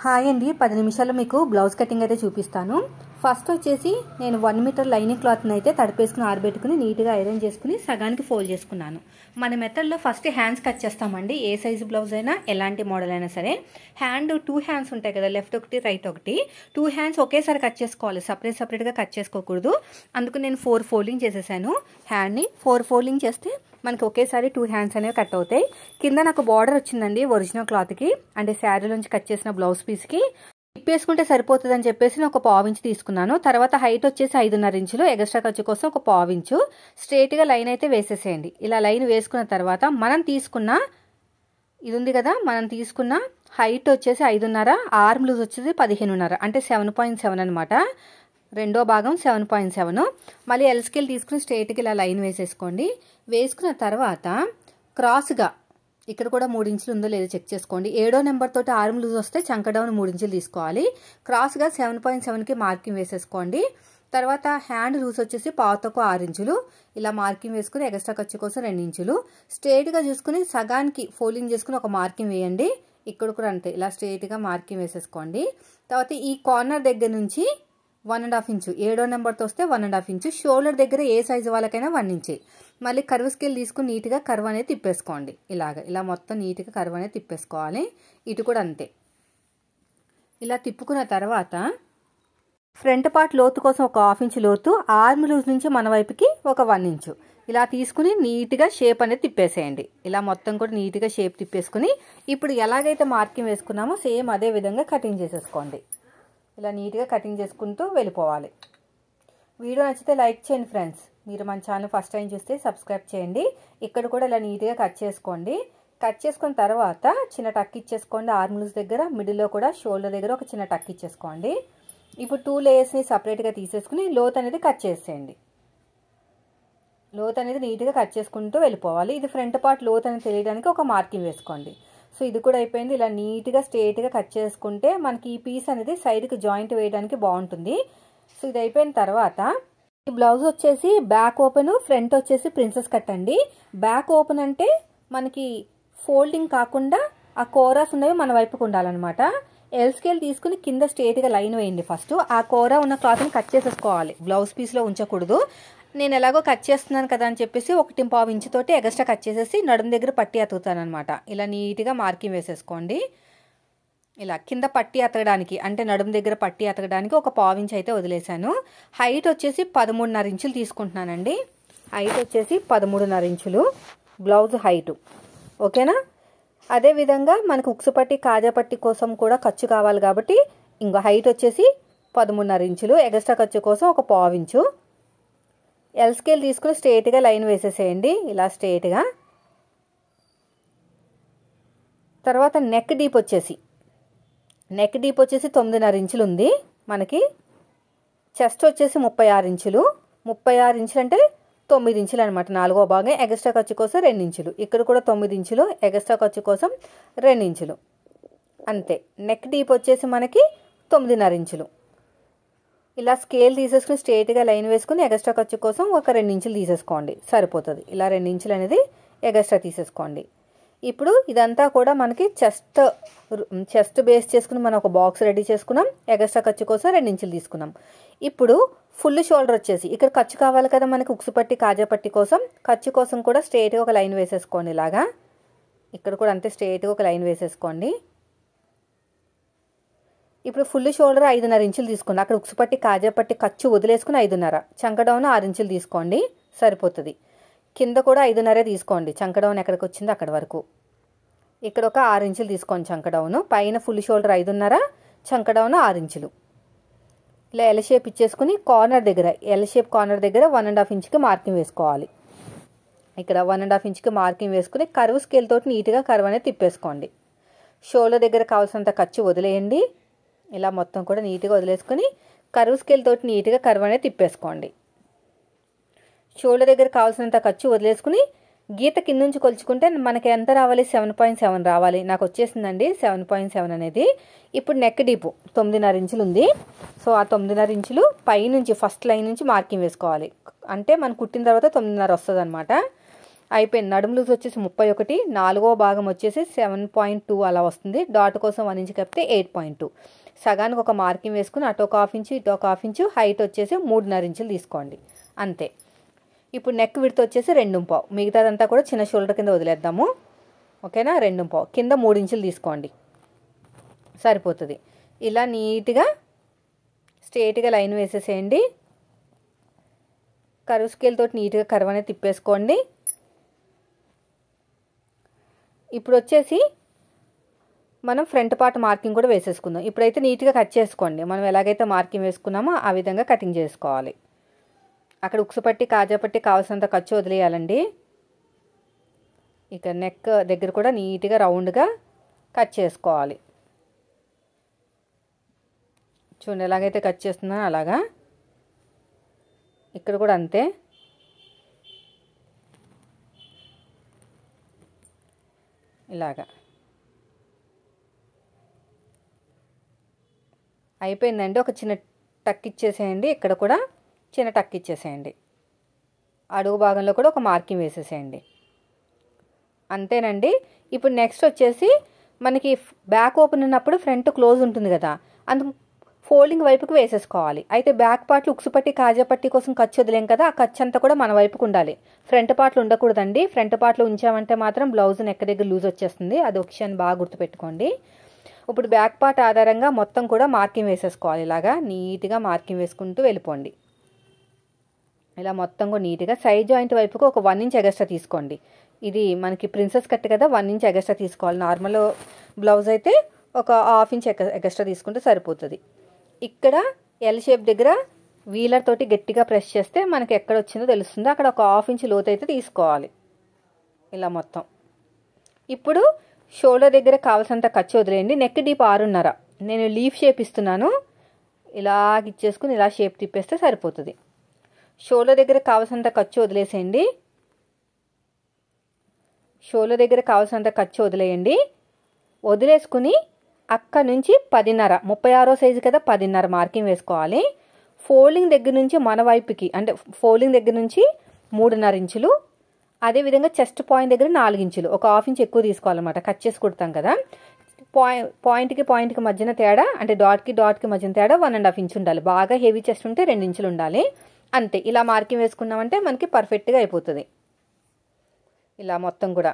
Hi అండి 10 నిమిషాల్లో మీకు బ్లౌజ్ కటింగ్ అయితే చూపిస్తాను. ఫస్ట్ వచ్చేసి నేను 1 మీటర్ లైనింగ్ క్లాత్ని అయితే తడిపేసుకుని ఆరబెట్టుకుని నీట్గా ఐరన్ చేసుకుని సగానికి ఫోల్డ్ చేసుకున్నాను. మన మెథడ్లో ఫస్ట్ హ్యాండ్స్ కట్ చేస్తామండి. ఏ సైజు బ్లౌజ్ అయినా ఎలాంటి మోడల్ అయినా సరే హ్యాండ్ 2 హ్యాండ్స్ ఉంటాయి కదా, లెఫ్ట్ ఒకటి రైట్ ఒకటి, 2 హ్యాండ్స్ ఒకేసారి కట్ చేసుకోవాలి, సపరేట్గా కట్ చేసుకోకూడదు. అందుకు నేను 4 ఫోల్డింగ్ చేసేసాను. హ్యాండ్ని 4 ఫోల్డింగ్ చేస్తే మనకి ఒకేసారి 2 హ్యాండ్స్ అనేవి కట్ అవుతాయి. కింద నాకు బార్డర్ వచ్చిందండి ఒరిజినల్ క్లాత్కి, అంటే శారీలోంచి కట్ చేసిన బ్లౌజ్ పీస్కి. ఇప్పేసుకుంటే సరిపోతుంది అని చెప్పేసి నేను ఒక 1/4 ఇంచ్ తీసుకున్నాను. తర్వాత హైట్ వచ్చేసి 5.5 ఇంచులు, ఎక్స్ట్రా ఖర్చు కోసం ఒక 1/4 ఇంచు స్ట్రేట్గా లైన్ అయితే వేసేసేయండి. ఇలా లైన్ వేసుకున్న తర్వాత మనం తీసుకున్న ఇది ఉంది కదా, మనం తీసుకున్న హైట్ వచ్చేసి 5.5, ఆర్మ్ లూజ్ వచ్చేసి 15.5, అంటే 7.7 అనమాట. రెండో భాగం 7.7. మళ్ళీ ఎల్ స్కేల్ తీసుకుని స్ట్రేట్గా ఇలా లైన్ వేసేసుకోండి. వేసుకున్న తర్వాత క్రాస్గా ఇక్కడ కూడా 3 ఇంచులు ఉందో లేదో చెక్ చేసుకోండి. 7వ నెంబర్ తోటి ఆర్మ్ లూజ్ వస్తే చంక డౌన్ 3 ఇంచులు తీసుకోవాలి. క్రాస్గా 7.7కి మార్కింగ్ వేసేసుకోండి. తర్వాత హ్యాండ్ లూజ్ వచ్చేసి పావుతకు 6 ఇంచులు ఇలా మార్కింగ్ వేసుకుని ఎక్స్ట్రా ఖర్చు కోసం 2 ఇంచులు స్ట్రేట్గా చూసుకుని సగానికి ఫోల్డింగ్ చేసుకుని ఒక మార్కింగ్ వేయండి. ఇక్కడ కూడా అంతే, ఇలా స్ట్రేట్గా మార్కింగ్ వేసేసుకోండి. తర్వాత ఈ కార్నర్ దగ్గర నుంచి 1.5 ఇంచు, 7వ నెంబర్తో వస్తే 1.5 ఇంచు, షోల్డర్ దగ్గర ఏ సైజు వాళ్ళకైనా 1 ఇంచ్. మళ్ళీ కర్వ్ స్కేల్ తీసుకుని నీట్గా కర్వ్ అనేది తిప్పేసుకోండి. ఇలా మొత్తం నీట్గా కర్వ్ అనేది తిప్పేసుకోవాలి. ఇటు కూడా అంతే. ఇలా తిప్పుకున్న తర్వాత ఫ్రంట్ పార్ట్ లోతు కోసం ఒక 1/2 ఇంచు లోతు, ఆర్మ్ లూజ్ నుంచి మన వైపుకి ఒక 1 ఇంచు ఇలా తీసుకుని నీట్గా షేప్ అనేది తిప్పేసేయండి. ఇలా మొత్తం కూడా నీట్గా షేప్ తిప్పేసుకుని ఇప్పుడు ఎలాగైతే మార్కింగ్ వేసుకున్నామో సేమ్ అదే విధంగా కటింగ్ చేసేసుకోండి. ఇలా నీట్గా కటింగ్ చేసుకుంటూ వెళ్ళిపోవాలి. వీడియో నచ్చితే లైక్ చేయండి ఫ్రెండ్స్. మీరు మన ఛానల్ ఫస్ట్ టైం చూస్తే సబ్స్క్రైబ్ చేయండి. ఇక్కడ కూడా ఇలా నీట్గా కట్ చేసుకోండి. కట్ చేసుకున్న తర్వాత చిన్న టక్ ఇచ్చేసుకోండి. ఆర్మ్ లూజ్ దగ్గర, మిడిల్లో కూడా షోల్డర్ దగ్గర ఒక చిన్న టక్ ఇచ్చేసుకోండి. ఇప్పుడు 2 లేయర్స్ని సపరేట్గా తీసేసుకుని లోత్ అనేది కట్ చేసేయండి. లోత్ అనేది నీట్గా కట్ చేసుకుంటూ వెళ్ళిపోవాలి. ఇది ఫ్రంట్ పార్ట్ లోత్ అనేది తెలియడానికి ఒక మార్కింగ్ వేసుకోండి. సో ఇది కూడా అయిపోయింది. ఇలా నీట్గా స్ట్రేట్గా కట్ చేసుకుంటే మనకి ఈ పీస్ అనేది సైడ్కి జాయింట్ వేయడానికి బాగుంటుంది. సో ఇది అయిపోయిన తర్వాత ఈ బ్లౌజ్ వచ్చేసి బ్యాక్ ఓపెన్, ఫ్రంట్ వచ్చేసి ప్రిన్సెస్ కట్ అండి. బ్యాక్ ఓపెన్ అంటే మనకి ఫోల్డింగ్ కాకుండా ఆ కోరాస్ ఉన్నవి మన వైపుకు ఉండాలన్నమాట. ఎల్ స్కేల్ తీసుకుని కింద స్ట్రేట్గా లైన్ వేయండి. ఫస్ట్ ఆ కోరా ఉన్న క్లాత్ని కట్ చేసేసుకోవాలి, బ్లౌజ్ పీస్లో ఉంచకూడదు. నేను ఎలాగో కట్ చేస్తున్నాను కదా అని చెప్పేసి 1.5 ఇంచు తోటి ఎక్స్ట్రా కట్ చేసేసి నడుం దగ్గర పట్టి అతుకుతాను అనమాట. ఇలా నీట్గా మార్కింగ్ వేసేసుకోండి. ఇలా కింద పట్టి అతకడానికి, అంటే నడుం దగ్గర పట్టి అతకడానికి ఒక 1/4 ఇంచు అయితే వదిలేశాను. హైట్ వచ్చేసి 13.5 ఇంచులు తీసుకుంటున్నానండి. హైట్ వచ్చేసి 13.5 ఇంచులు బ్లౌజ్ హైటు, ఓకేనా. అదేవిధంగా మనకు ఉక్సు పట్టి కాజా పట్టి కోసం కూడా ఖర్చు కావాలి కాబట్టి ఇంకో హైట్ వచ్చేసి 13.5 ఇంచులు, ఎక్స్ట్రా ఖర్చు కోసం ఒక 1/4 ఇంచు. ఎల్ స్కేల్ తీసుకుని స్ట్రేట్గా లైన్ వేసేసేయండి, ఇలా స్ట్రేట్గా. తర్వాత నెక్ డీప్ వచ్చేసి 9.5 ఇంచులు ఉంది మనకి. చెస్ట్ వచ్చేసి 36 ఇంచులు, 36 ఇంచులు అంటే 9 ఇంచులు అనమాట. 4వ భాగం ఎక్స్ట్రా ఖర్చు కోసం 2 ఇంచులు. ఇక్కడ కూడా 9 ఇంచులు, ఎక్స్ట్రా ఖర్చు కోసం 2 ఇంచులు అంతే. నెక్ డీప్ వచ్చేసి మనకి 9.5 ఇంచులు. ఇలా స్కేల్ తీసేసుకుని స్ట్రేట్గా లైన్ వేసుకుని ఎక్స్ట్రా ఖర్చు కోసం ఒక 2 ఇంచులు తీసేసుకోండి, సరిపోతుంది. ఇలా 2 ఇంచులు అనేది ఎక్స్ట్రా తీసేసుకోండి. ఇప్పుడు ఇదంతా కూడా మనకి చెస్ట్ బేస్ చేసుకుని మనం ఒక బాక్స్ రెడీ చేసుకున్నాం. ఎక్స్ట్రా ఖర్చు కోసం 2 ఇంచులు తీసుకున్నాం. ఇప్పుడు ఫుల్ షోల్డర్ వచ్చేసి ఇక్కడ ఖర్చు కావాలి కదా మనకి, ఉక్సు పట్టి కాజా పట్టి కోసం. ఖర్చు కోసం కూడా స్ట్రేట్గా ఒక లైన్ వేసేసుకోండి. ఇలాగా ఇక్కడ కూడా అంతే, స్ట్రేట్గా ఒక లైన్ వేసేసుకోండి. ఇప్పుడు ఫుల్ షోల్డర్ 5.5 ఇంచులు తీసుకోండి. అక్కడ ఉక్సు పట్టి కాజా పట్టి ఖర్చు వదిలేసుకుని 5.5, చంక డౌన్ 6 ఇంచులు తీసుకోండి, సరిపోతుంది. కింద కూడా 5.5 తీసుకోండి, చంక డౌన్ ఎక్కడికి వచ్చిందో అక్కడ వరకు. ఇక్కడ ఒక 6 ఇంచులు తీసుకోండి చంక డౌన్. పైన ఫుల్ షోల్డర్ 5.5, చంక డౌన్ 6 ఇంచులు. ఇలా ఎల్ షేప్ ఇచ్చేసుకుని కార్నర్ దగ్గర, ఎల్ షేప్ కార్నర్ దగ్గర 1.5 ఇంచుకి మార్కింగ్ వేసుకోవాలి. ఇక్కడ 1.5 ఇంచుకి మార్కింగ్ వేసుకుని కర్వ్ స్కేల్ తోటి నీట్గా కర్వ్ అనేది తిప్పేసుకోండి. షోల్డర్ దగ్గర కావాల్సినంత ఖర్చు వదిలేయండి. ఇలా మొత్తం కూడా నీట్గా వదిలేసుకుని కర్వ్ స్కేల్ తోటి నీట్గా కర్వ్ అనేది తిప్పేసుకోండి. షోల్డర్ దగ్గర కావాల్సినంత ఖర్చు వదిలేసుకుని గీత కింద నుంచి కొలుచుకుంటే మనకి ఎంత రావాలి, 7.7 రావాలి. నాకు వచ్చేసిందండి 7.7 అనేది. ఇప్పుడు నెక్ డీపు 9.5 ఇంచులు ఉంది. సో ఆ 9.5 ఇంచులు పైనుంచి ఫస్ట్ లైన్ నుంచి మార్కింగ్ వేసుకోవాలి. అంటే మనం కుట్టిన తర్వాత 9.5 వస్తుంది అనమాట. అయిపోయింది. నడుము లూజ్ వచ్చేసి 31, 4వ భాగం వచ్చేసి 7.2 అలా వస్తుంది. డాట్ కోసం 1 ఇంచ్ కప్పితే 8.2. సగానికి ఒక మార్కింగ్ వేసుకుని అటు ఒక హాఫ్ ఇంచు ఇటు ఒక హాఫ్ ఇంచు, హైట్ వచ్చేసి 3.5 ఇంచులు తీసుకోండి అంతే. ఇప్పుడు నెక్ విడ్త్ వచ్చేసి 2.5, మిగతాదంతా కూడా చిన్న షోల్డర్ కింద వదిలేద్దాము. ఓకేనా, 2.5 కింద 3 ఇంచులు తీసుకోండి సరిపోతుంది. ఇలా నీట్గా స్ట్రేట్గా లైన్ వేసేసేయండి. కర్వ్ స్కేల్ తోటి నీట్గా కర్వ్ అనేది తిప్పేసుకోండి. ఇప్పుడు వచ్చేసి మనం ఫ్రంట్ పార్ట్ మార్కింగ్ కూడా వేసేసుకుందాం. ఇప్పుడైతే నీట్గా కట్ చేసుకోండి. మనం ఎలాగైతే మార్కింగ్ వేసుకున్నామో ఆ విధంగా కటింగ్ చేసుకోవాలి. అక్కడ ఉక్సు పట్టి కాజా పట్టి కావాల్సినంత ఖర్చు వదిలేయాలండి. ఇక నెక్ దగ్గర కూడా నీట్గా రౌండ్గా కట్ చేసుకోవాలి. చూడండి ఎలాగైతే కట్ చేస్తున్నానో అలాగా. ఇక్కడ కూడా అంతే. ఇలాగా అయిపోయిందండి. ఒక చిన్న టక్ ఇచ్చేసేయండి. ఇక్కడ కూడా చిన్న టక్ ఇచ్చేసేయండి. అడుగు భాగంలో కూడా ఒక మార్కింగ్ వేసేసేయండి. అంతేనండి. ఇప్పుడు నెక్స్ట్ వచ్చేసి మనకి బ్యాక్ ఓపెన్ ఉన్నప్పుడు ఫ్రంట్ క్లోజ్ ఉంటుంది కదా, అందుకు ఫోల్డింగ్ వైపుకి వేసేసుకోవాలి. అయితే బ్యాక్ పార్ట్లు ఉక్సు పట్టి కాజా పట్టి కోసం ఖర్చు వదిలేం కదా, ఆ ఖర్చు అంతా కూడా మన వైపుకు ఉండాలి. ఫ్రంట్ పార్ట్లు ఉండకూడదండి. ఫ్రంట్ పార్ట్లు ఉంచామంటే మాత్రం బ్లౌజ్ నెక్ దగ్గర లూజ్ వచ్చేస్తుంది. అది ఒక విషయాన్ని బాగా గుర్తుపెట్టుకోండి. ఇప్పుడు బ్యాక్ పార్ట్ ఆధారంగా మొత్తం కూడా మార్కింగ్ వేసేసుకోవాలి. ఇలాగా నీట్గా మార్కింగ్ వేసుకుంటూ వెళ్ళిపోండి. ఇలా మొత్తం కూడా నీట్గా సైడ్ జాయింట్ వైపుకు ఒక 1 ఇంచ్ ఎగస్ట్రా తీసుకోండి. ఇది మనకి ప్రిన్సెస్ కట్ కదా, 1 ఇంచ్ ఎగస్ట్రా తీసుకోవాలి. నార్మల్ బ్లౌజ్ అయితే ఒక హాఫ్ ఇంచ్ ఎగస్ట్రా తీసుకుంటే సరిపోతుంది. ఇక్కడ ఎల్ షేప్ దగ్గర వీలర్ తోటి గట్టిగా ప్రెస్ చేస్తే మనకి ఎక్కడ వచ్చిందో తెలుస్తుంది. అక్కడ ఒక హాఫ్ ఇంచ్ లోతు అయితే తీసుకోవాలి. ఇలా మొత్తం. ఇప్పుడు షోల్డర్ దగ్గర కావాల్సినంత ఖర్చు వదిలేయండి. Neck deep 6.5. నేను లీఫ్ షేప్ ఇస్తున్నాను. ఇలాగ ఇచ్చేసుకుని ఇలా షేప్ తిప్పేస్తే సరిపోతుంది. షోల్డర్ దగ్గర కావాల్సినంత ఖర్చు వదిలేసేయండి. షోల్డర్ దగ్గర కావాల్సినంత ఖర్చు వదిలేయండి. వదిలేసుకుని అక్కడ నుంచి 10.5, 36 సైజు కదా, 10.5 మార్కింగ్ వేసుకోవాలి. ఫోల్డింగ్ దగ్గర నుంచి మన వైపుకి అంటే ఫోల్డింగ్ దగ్గర నుంచి 3.5 ఇంచులు, అదేవిధంగా చెస్ట్ పాయింట్ దగ్గర 4 ఇంచులు, ఒక హాఫ్ ఇంచ్ ఎక్కువ తీసుకోవాలన్నమాట. కట్ చేసి కుడతాం కదా, పాయింట్కి మధ్యన తేడా అంటే డాట్కి మధ్యన తేడా 1.5 ఇంచ్ ఉండాలి. బాగా హెవీ చెస్ట్ ఉంటే 2 ఇంచులు ఉండాలి. అంతే. ఇలా మార్కింగ్ వేసుకున్నామంటే మనకి పర్ఫెక్ట్గా అయిపోతుంది. ఇలా మొత్తం కూడా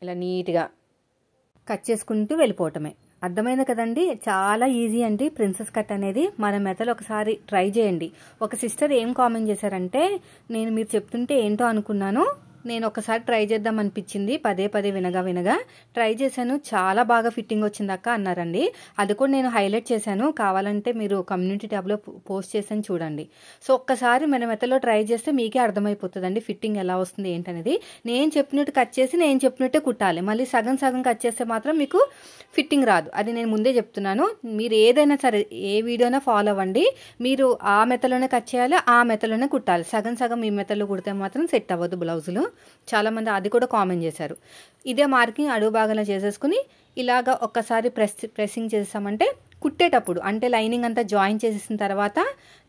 ఇలా నీట్గా కట్ చేసుకుంటూ వెళ్ళిపోవటమే. అర్థమైంది కదండి. చాలా ఈజీ అండి ప్రిన్సెస్ కట్ అనేది. మన మెథడ్ ఒకసారి ట్రై చేయండి. ఒక సిస్టర్ ఏం కామెంట్ చేశారంటే, నేను మీరు చెప్తుంటే ఏంటో అనుకున్నాను, నేను ఒకసారి ట్రై చేద్దాం అనిపించింది, పదే పదే వినగా ట్రై చేశాను, చాలా బాగా ఫిట్టింగ్ వచ్చింది అక్క అన్నారండి. అది కూడా నేను హైలైట్ చేశాను, కావాలంటే మీరు కమ్యూనిటీ ట్యాబ్లో పోస్ట్ చేశాను చూడండి. సో ఒక్కసారి మన మెథడ్లో ట్రై చేస్తే మీకే అర్థమైపోతుందండి ఫిట్టింగ్ ఎలా వస్తుంది ఏంటనేది. నేను చెప్పినట్టు కట్ చేసి నేను చెప్పినట్టే కుట్టాలి. మళ్ళీ సగం కట్ చేస్తే మాత్రం మీకు ఫిట్టింగ్ రాదు. అది నేను ముందే చెప్తున్నాను. మీరు ఏదైనా సరే ఏ వీడియోనా ఫాలో అవ్వండి. మీరు ఆ మెథడ్లోనే కట్ చేయాలి, ఆ మెథడ్లోనే కుట్టాలి. సగం ఈ మెథడ్లో కుడితే మాత్రం సెట్ అవ్వదు బ్లౌజులు. చాలామంది అది కూడా కామెంట్ చేశారు. ఇదే మార్కింగ్ అడుగు భాగంలో చేసేసుకుని ఇలాగా ఒక్కసారి ప్రెస్సింగ్ చేసామంటే కుట్టేటప్పుడు అంటే లైనింగ్ అంతా జాయిన్ చేసేసిన తర్వాత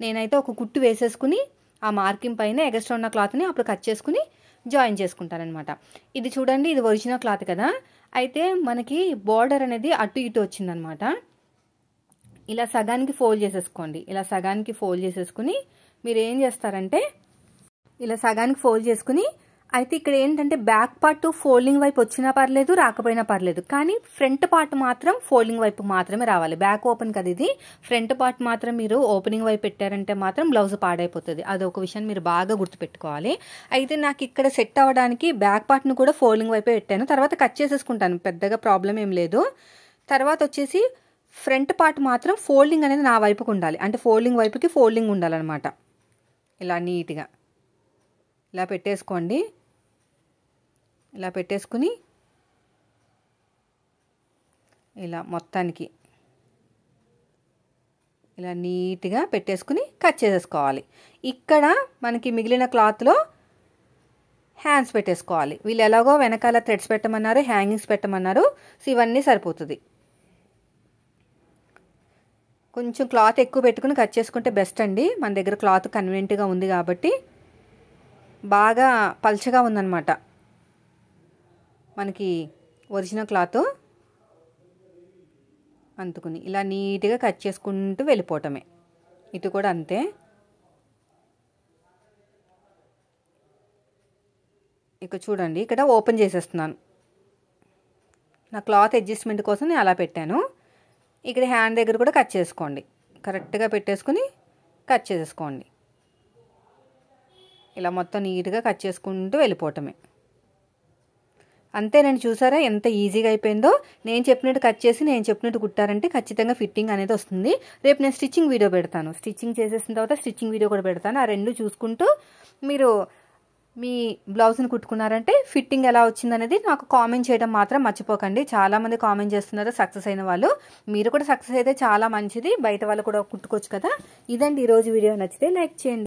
నేనైతే ఒక కుట్టు వేసేసుకుని ఆ మార్కింగ్ పైన ఎగస్ట్రా ఉన్న క్లాత్ని అప్పుడు కట్ చేసుకుని జాయిన్ చేసుకుంటానమాట. ఇది చూడండి, ఇది ఒరిజినల్ క్లాత్ కదా, అయితే మనకి బోర్డర్ అనేది అటు ఇటు వచ్చిందనమాట. ఇలా సగానికి ఫోల్డ్ చేసేసుకోండి. ఇలా సగానికి ఫోల్డ్ చేసేసుకుని మీరు ఏం చేస్తారంటే ఇలా సగానికి ఫోల్డ్ చేసుకుని, అయితే ఇక్కడ ఏంటంటే బ్యాక్ పార్ట్ ఫోల్డింగ్ వైపు వచ్చినా పర్లేదు, రాకపోయినా పర్లేదు, కానీ ఫ్రంట్ పార్ట్ మాత్రం ఫోల్డింగ్ వైపు మాత్రమే రావాలి. బ్యాక్ ఓపెన్ కదా ఇది, ఫ్రంట్ పార్ట్ మాత్రం మీరు ఓపెనింగ్ వైపు పెట్టారంటే మాత్రం బ్లౌజ్ పాడైపోతుంది. అదొక విషయం మీరు బాగా గుర్తుపెట్టుకోవాలి. అయితే నాకు ఇక్కడ సెట్ అవ్వడానికి బ్యాక్ పార్ట్ను కూడా ఫోల్డింగ్ వైపే పెట్టాను, తర్వాత కట్ చేసేసుకుంటాను, పెద్దగా ప్రాబ్లం ఏం లేదు. తర్వాత వచ్చేసి ఫ్రంట్ పార్ట్ మాత్రం ఫోల్డింగ్ అనేది నా వైపుకు ఉండాలి, అంటే ఫోల్డింగ్ వైపుకి ఫోల్డింగ్ ఉండాలన్నమాట. ఇలా నీట్గా ఇలా పెట్టేసుకోండి. ఇలా పెట్టేసుకుని ఇలా మొత్తానికి ఇలా నీట్గా పెట్టేసుకుని కట్ చేసేసుకోవాలి. ఇక్కడ మనకి మిగిలిన క్లాత్లో హ్యాండ్స్ పెట్టేసుకోవాలి. వీళ్ళు ఎలాగో వెనకాల థ్రెడ్స్ పెట్టమన్నారు, హ్యాంగింగ్స్ పెట్టమన్నారు, సో ఇవన్నీ సరిపోతుంది. కొంచెం క్లాత్ ఎక్కువ పెట్టుకుని కట్ చేసుకుంటే బెస్ట్ అండి. మన దగ్గర క్లాత్ కన్వీనియంట్గా ఉంది కాబట్టి బాగా పల్చగా ఉందన్నమాట మనకి ఒరిజినల్ క్లాత్. అందుకుని ఇలా నీట్గా కట్ చేసుకుంటూ వెళ్ళిపోవటమే. ఇటు కూడా అంతే. ఇక చూడండి, ఇక్కడ ఓపెన్ చేసేస్తున్నాను. నా క్లాత్ అడ్జస్ట్మెంట్ కోసం నేను అలా పెట్టాను. ఇక్కడ హ్యాండ్ దగ్గర కూడా కట్ చేసుకోండి, కరెక్ట్గా పెట్టేసుకుని కట్ చేసేసుకోండి. ఇలా మొత్తం నీట్గా కట్ చేసుకుంటూ వెళ్ళిపోవటమే. అంతేనండి, చూసారా ఎంత ఈజీగా అయిపోయిందో. నేను చెప్పినట్టు కట్ చేసి నేను చెప్పినట్టు కుట్టారంటే ఖచ్చితంగా ఫిట్టింగ్ అనేది వస్తుంది. రేపు నేను స్టిచ్చింగ్ వీడియో పెడతాను. స్టిచ్చింగ్ చేసేసిన తర్వాత స్టిచ్చింగ్ వీడియో కూడా పెడతాను. ఆ రెండు చూసుకుంటూ మీరు మీ బ్లౌజ్ని కుట్టుకున్నారంటే ఫిట్టింగ్ ఎలా వచ్చిందనేది నాకు కామెంట్ చేయడం మాత్రం మర్చిపోకండి. చాలామంది కామెంట్ చేస్తున్నారు సక్సెస్ అయిన వాళ్ళు. మీరు కూడా సక్సెస్ అయితే చాలా మంచిది, బయట వాళ్ళు కూడా కుట్టుకోవచ్చు కదా. ఇదండి ఈరోజు వీడియో. నచ్చితే లైక్ చేయండి.